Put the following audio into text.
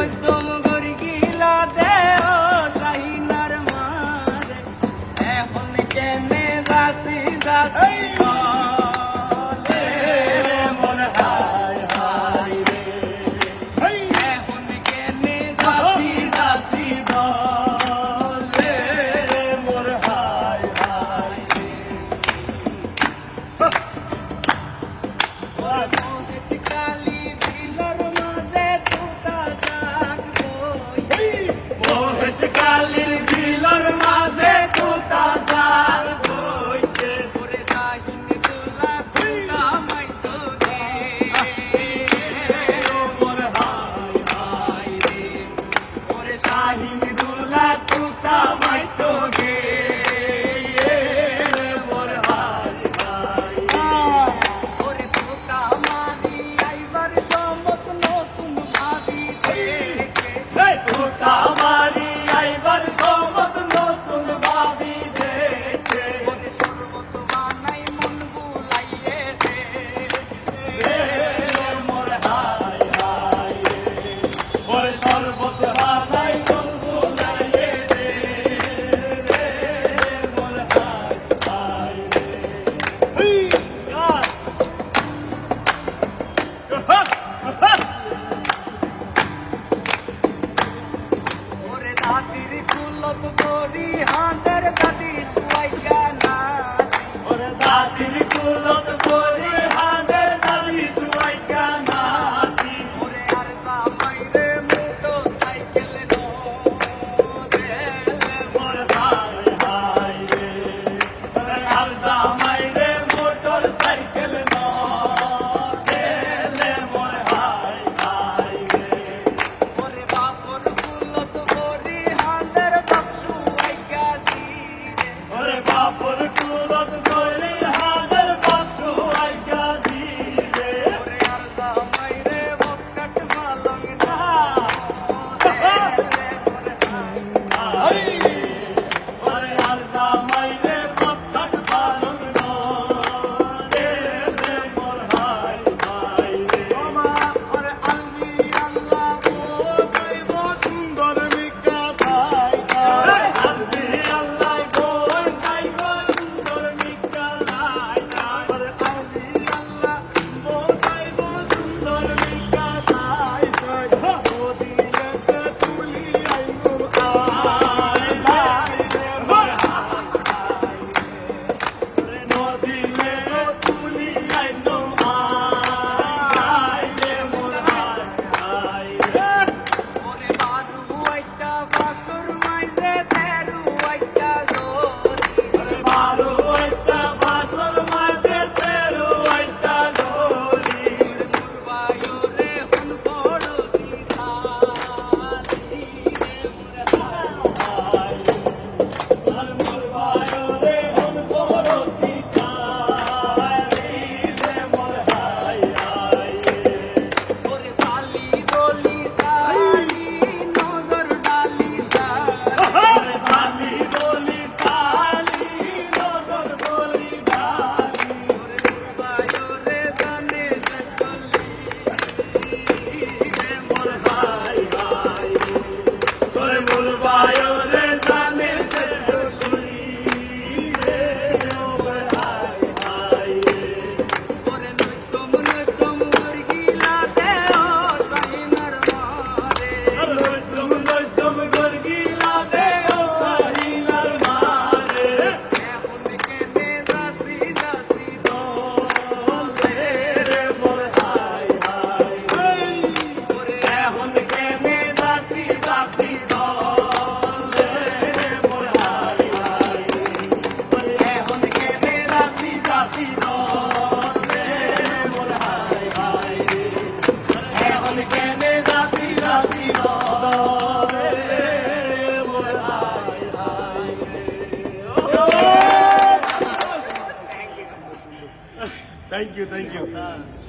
নৈতম গরি গিলা দেও শাহিনার মারে এখন কেনে যাসি যাসি বলে মন হায় হায় রে এখন কেনে যাসি যাসি বলে মোর হায় হায় রে কালী বিলর মাঝে তুতা জাগবো কালীর বিলর মাঝে তুতা জাগবো ওরে শাহিন তুলা তুলা মাইতো গে মোর হায় হায় রে ওরে শাহিন তুলা তুতা মাইতো গে মোর হায় হায় ওরে তুতা মারি আইবার সমত নতুন ভাবি দেখে তুতা মারি আইবার সমত নতুন ভাবি দেখে ওরে সর্বত বানাই মন বুলাইয়ে দে মোর হায় হায় রে ওরে সর্বত বানাই মন বুলাইয়ে দে মোর হায় হায় রে ওরে দাদির কুলত করি হাঁদের দাদি সুয়াইয়া না ওরে দাদির কুলত করি হাঁদের দাদি সুয়াইয়া না ওরে আর জামাইরে মোটর সাইকেল নো রে মোর হায় হায় রে ওরে আর জামাইরে মোটর সাইকেল নো রে মোর হায় হায় রে ওরে বাপর কুলত করি হাঁদের বাপসু আইগা দিরে ওরে বাপর কুলত করি হাঁদের বাপসু আইগা দিরে ওরে আর জামাইরে বসকাট মালং না ওরে আর জামাইরে বসকাট মালং না রে মোর হায় হায় রে ওমা ওরে আল্লি আল্লাহ ও কইব সুন্দর মিকা সাই সাই আল্লি আল্লাহ কই সাইব সুন্দর মিকা সাই সাই ওরে আল্লি আল্লাহ ও কইব সুন্দর মিকা সাই সাই ও দিলেতে তুলি আইনু আই সাই রে মোর হায় হায় রে নদিলে তুলি আইনু আই রে মোর হায় হায় রে ওরে বারু আইতা বাসুর মাইজে তেরু আইতা জোরি ওরে বারু আইতা বাসুর মাইজে তেরু আইতা জোরি মুরবায়ো রে হুন বড় দিশালি রে মোর হায় হায় আর মুরবায়ো রে হুন বড় দিশালি রে মোর হায় হায় ওরে সালি বলি সালি নজর ডালি সালি সালি বলি সালি নজর বলি ডালি ওরে মুরবায়ো রে জানে শেষ করলি রে মোর হায় হায় ওরে মুরবায়ো রে জানে শেষ করলি রে মোর হায় হায় ওরে নৈতম নৈতম গিলা দেও শাহিনার মারে নৈতম নৈতম গিলা দেও শাহিনার মারে এখন কেনে যাসি যাসি দলে রে মোর হায় হায় ওরে এখন কেনে যাসি যাসি দলে রে মোর হায় হায় ওরে এখন কেনে যাসি যাসি দলে রে মোর হায় হায় এখন কেনে যাসি যাসি দলে রে মোর হায় হায় Thank you, thank you.